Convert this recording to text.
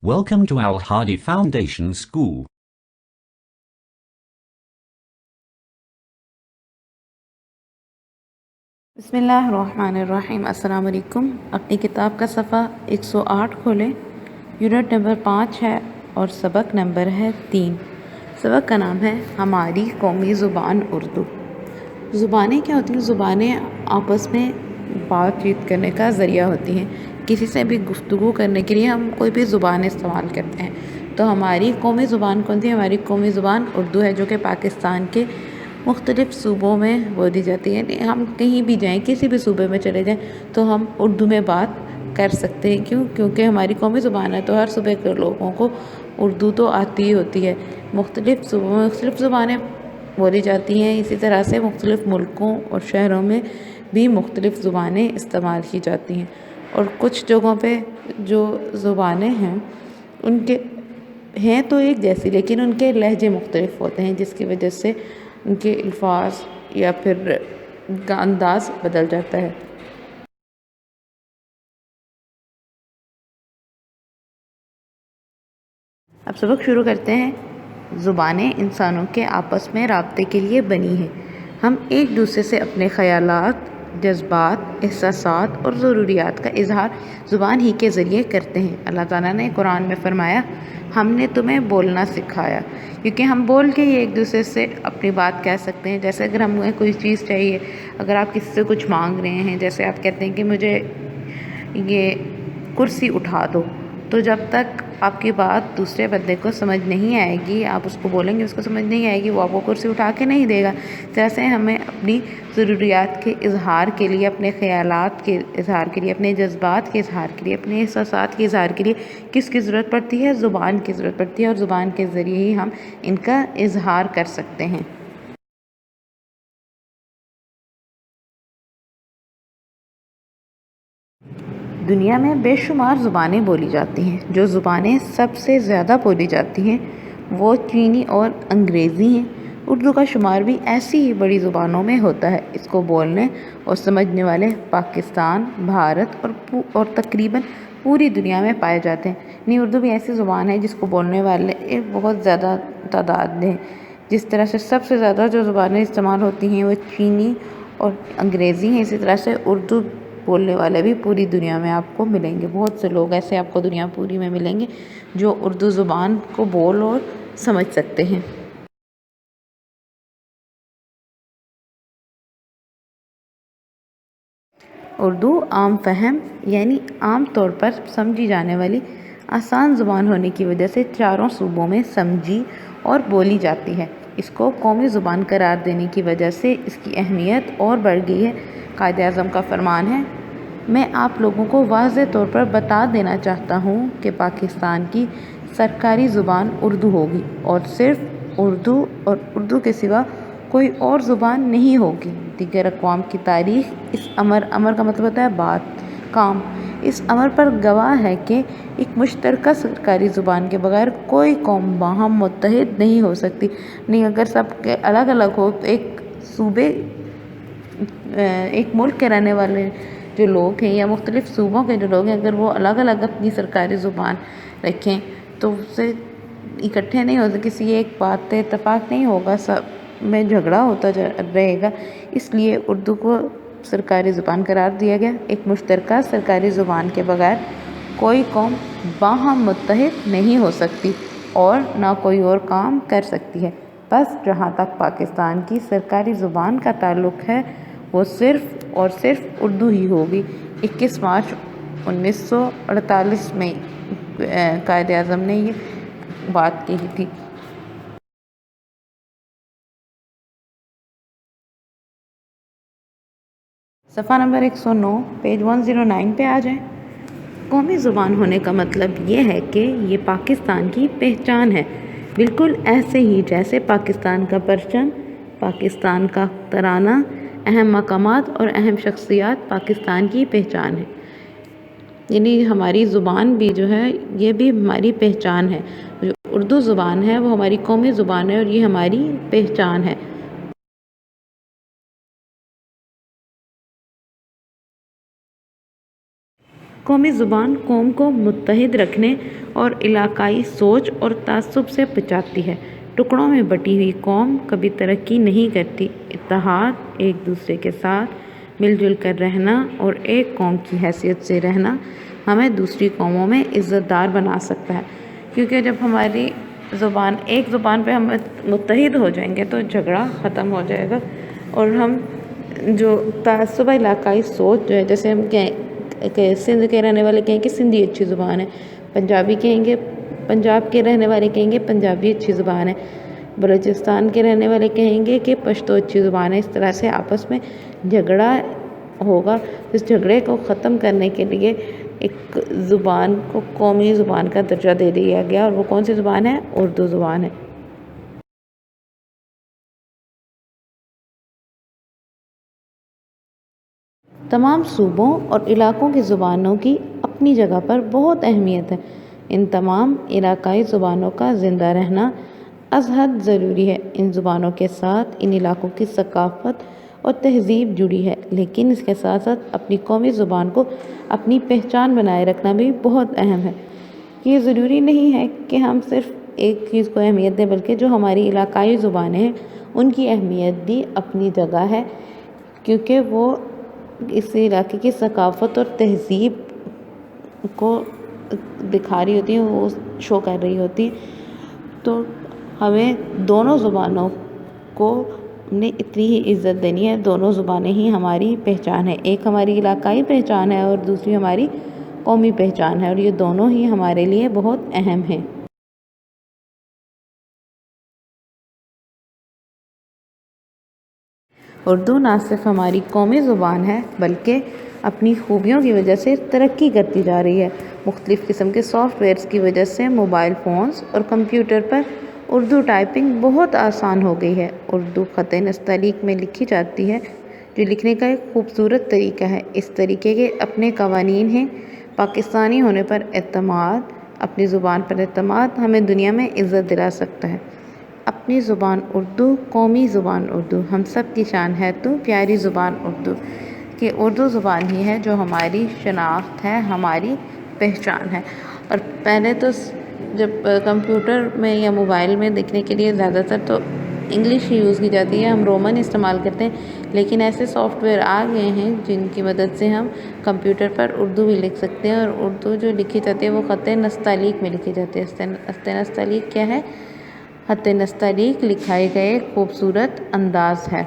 Welcome to Al Hadi Foundation School. बिस्मिल्लाहिर्रहमानिर्रहीम। अस्सलाम वालेकुम। अपनी किताब का सफ़ा 108 खोलें। यूनिट नंबर 5 है और सबक नंबर है 3। सबक का नाम है हमारी कौमी ज़ुबान उर्दू। ज़ुबानें क्या होती हैं? ज़ुबानें आपस में बातचीत करने का ज़रिया होती हैं। किसी से भी गुफ्तगू करने के लिए हम कोई भी ज़ुबान इस्तेमाल करते हैं। तो हमारी कौमी ज़ुबान कौन सी है? हमारी कौमी ज़ुबान उर्दू है, जो कि पाकिस्तान के मुख्तलिफ़ सूबों में बोली जाती है। हम कहीं भी जाएं, किसी भी सूबे में चले जाएं, तो हम उर्दू में बात कर सकते हैं। क्यों? क्योंकि हमारी कौमी ज़ुबान है, तो हर सूबे के लोगों को उर्दू तो आती ही होती है। मुख्तलिफ़ सूबों में मुख्तलिफ़ ज़ुबानें बोली जाती हैं। इसी तरह से मुख्तलिफ़ मुल्कों और शहरों में भी मुख्तलिफ़ ज़ुबानें इस्तेमाल की जाती हैं। और कुछ जगहों पे जो ज़ुबानें हैं उनके हैं तो एक जैसी, लेकिन उनके लहजे मुख्तलिफ़ होते हैं, जिसकी वजह से उनके अल्फाज या फिर उनका अंदाज़ बदल जाता है। अब सबक शुरू करते हैं। ज़ुबानें इंसानों के आपस में राब्ते के लिए बनी हैं। हम एक दूसरे से अपने ख़यालात, जज्बात, एहसासात और ज़रूरियात का इज़हार ज़ुबान ही के ज़रिए करते हैं। अल्लाह ताला ने कुरान में फ़रमाया, हमने तुम्हें बोलना सिखाया, क्योंकि हम बोल के ही एक दूसरे से अपनी बात कह सकते हैं। जैसे अगर हमें कोई चीज़ चाहिए, अगर आप किसी से कुछ मांग रहे हैं, जैसे आप कहते हैं कि मुझे ये कुर्सी उठा दो, तो जब तक आपकी बात दूसरे बंदे को समझ नहीं आएगी, आप उसको बोलेंगे, उसको समझ नहीं आएगी, वो आपको कुर्सी उठा के नहीं देगा। जैसे हमें अपनी ज़रूरियात के इज़हार के लिए, अपने ख़यालात के इज़हार के लिए, अपने जज्बात के इज़हार के लिए, अपने एहसासात के इज़हार के लिए किसकी ज़रूरत पड़ती है? ज़ुबान की ज़रूरत पड़ती है। और ज़ुबान के ज़रिए ही हम इनका इज़हार कर सकते हैं। दुनिया में बेशुमार ज़ुबानें बोली जाती हैं। जो ज़ुबानें सबसे ज़्यादा बोली जाती हैं वो चीनी और अंग्रेज़ी हैं। उर्दू का शुमार भी ऐसी ही बड़ी ज़ुबानों में होता है। इसको बोलने और समझने वाले पाकिस्तान, भारत और तकरीबन पूरी दुनिया में पाए जाते हैं। नहीं, उर्दू भी ऐसी ज़ुबान है जिसको बोलने वाले एक बहुत ज़्यादा तादाद में। जिस तरह से सबसे ज़्यादा जो ज़ुबानें इस्तेमाल होती हैं वो चीनी और अंग्रेज़ी हैं, इसी तरह से उर्दू बोलने वाले भी पूरी दुनिया में आपको मिलेंगे। बहुत से लोग ऐसे आपको दुनिया पूरी में मिलेंगे जो उर्दू ज़ुबान को बोल और समझ सकते हैं। उर्दू आम फहम यानी आम तौर पर समझी जाने वाली आसान ज़ुबान होने की वजह से चारों सूबों में समझी और बोली जाती है। इसको कौमी ज़ुबान करार देने की वजह से इसकी अहमियत और बढ़ गई है। कायदे-आज़म का फरमान है, मैं आप लोगों को वाज़ेह तौर पर बता देना चाहता हूँ कि पाकिस्तान की सरकारी ज़ुबान उर्दू होगी और सिर्फ़ उर्दू और उर्दू के सिवा कोई और ज़ुबान नहीं होगी। दीगर अक़वाम की तारीख़ इस अमर का मतलब होता है बात, काम, इस अमर पर गवाह है कि एक मुश्तरका सरकारी ज़ुबान के बगैर कोई कौम बाहम मुत्तहिद नहीं हो सकती। नहीं, अगर सब के अलग अलग हो तो एक मुल्क के रहने वाले जो लोग हैं या मुख्तलिफ़ सूबों के जो लोग हैं, अगर वो अलग अलग अपनी सरकारी ज़ुबान रखें तो उससे इकट्ठे नहीं हो सकते, किसी एक बात पे इत्तेफाक नहीं होगा, सब में झगड़ा होता रहेगा। इसलिए उर्दू को सरकारी ज़ुबान करार दिया गया। एक मुश्तरका सरकारी ज़ुबान के बगैर कोई कौम बाहम मुत्तहिद नहीं हो सकती और ना कोई और काम कर सकती है। बस जहाँ तक पाकिस्तान की सरकारी ज़ुबान का ताल्लुक़ है वो सिर्फ़ और सिर्फ उर्दू ही होगी। 21 मार्च 1948 में कायदे-आज़म ने ये बात कही थी। सफ़ा नंबर 109 पेज 109 पे आ जाएं। कौमी ज़ुबान होने का मतलब ये है कि ये पाकिस्तान की पहचान है, बिल्कुल ऐसे ही जैसे पाकिस्तान का परचम, पाकिस्तान का तराना, अहम मकामात और अहम शख्सियात पाकिस्तान की पहचान है। यानी हमारी ज़ुबान भी जो है ये भी हमारी पहचान है। जो उर्दू ज़ुबान है वो हमारी कौमी ज़ुबान है और ये हमारी पहचान है। قومی زبان قوم کو متحد رکھنے اور علاقائی سوچ اور تعصب سے بچاتی ہے۔ ٹکڑوں میں بٹی ہوئی قوم کبھی ترقی نہیں کرتی۔ اتحاد، ایک دوسرے کے ساتھ مل جل کر رہنا اور ایک قوم کی حیثیت سے رہنا ہمیں دوسری قوموں میں عزت دار بنا سکتا ہے، کیونکہ جب ہماری زبان ایک زبان پہ ہم متحد ہو جائیں گے تو جھگڑا ختم ہو جائے گا، اور ہم جو تعصب علاقائی سوچ جو ہے، جیسے ہم کہ سندھ کے رہنے والے کہیں کہ سندھی اچھی زبان ہے، پنجابی کہیں گے، پنجاب کے رہنے والے کہیں گے پنجابی اچھی زبان ہے، بلوچستان کے رہنے والے کہیں گے کہ پشتو اچھی زبان ہے۔ اس طرح سے آپس میں جھگڑا ہوگا۔ اس جھگڑے کو ختم کرنے کے لیے ایک زبان کو قومی زبان کا درجہ دے دیا گیا، اور وہ کون سی زبان ہے؟ اردو زبان ہے۔ تمام صوبوں اور علاقوں کی زبانوں کی اپنی جگہ پر بہت اہمیت ہے۔ ان تمام علاقائی زبانوں کا زندہ رہنا از حد ضروری ہے۔ ان زبانوں کے ساتھ ان علاقوں کی ثقافت اور تہذیب جڑی ہے، لیکن اس کے ساتھ ساتھ اپنی قومی زبان کو اپنی پہچان بنائے رکھنا بھی بہت اہم ہے۔ یہ ضروری نہیں ہے کہ ہم صرف ایک چیز کو اہمیت دیں، بلکہ جو ہماری علاقائی زبانیں ہیں ان کی اہمیت بھی اپنی جگہ ہے، کیونکہ وہ اس علاقے کی ثقافت اور تہذیب کو دکھا رہی ہوتی ہیں، وہ شو کر رہی ہوتی ہیں۔ تو ہمیں دونوں زبانوں کو نے اتنی ہی عزت دینی ہے۔ دونوں زبانیں ہی ہماری پہچان ہے، ایک ہماری علاقائی پہچان ہے اور دوسری ہماری قومی پہچان ہے، اور یہ دونوں ہی ہمارے لیے بہت اہم ہیں۔ اردو نہ صرف ہماری قومی زبان ہے بلکہ اپنی خوبیوں کی وجہ سے ترقی کرتی جا رہی ہے۔ مختلف قسم کے سافٹ ویئرز کی وجہ سے موبائل فونز اور کمپیوٹر پر اردو ٹائپنگ بہت آسان ہو گئی ہے۔ اردو خط نستعلیق میں لکھی جاتی ہے، جو لکھنے کا ایک خوبصورت طریقہ ہے۔ اس طریقے کے اپنے قوانین ہیں۔ پاکستانی ہونے پر اعتماد، اپنی زبان پر اعتماد ہمیں دنیا میں عزت دلا سکتا ہے۔ اپنی زبان اردو، قومی زبان اردو، ہم سب کی شان ہے تو پیاری زبان اردو، کہ اردو زبان ہی ہے جو ہماری شناخت ہے، ہماری پہچان ہے۔ اور پہلے تو جب کمپیوٹر میں یا موبائل میں دیکھنے کے لیے زیادہ تر تو انگلش ہی یوز کی جاتی ہے، ہم رومن استعمال کرتے ہیں، لیکن ایسے سافٹ ویئر آ گئے ہیں جن کی مدد سے ہم کمپیوٹر پر اردو بھی لکھ سکتے ہیں، اور اردو جو لکھی جاتی ہے وہ خط نستعلیق میں لکھی جاتی ہے۔ خط نستعلیق کیا ہے؟ خط نستعلیق لکھائے گئے خوبصورت انداز ہے۔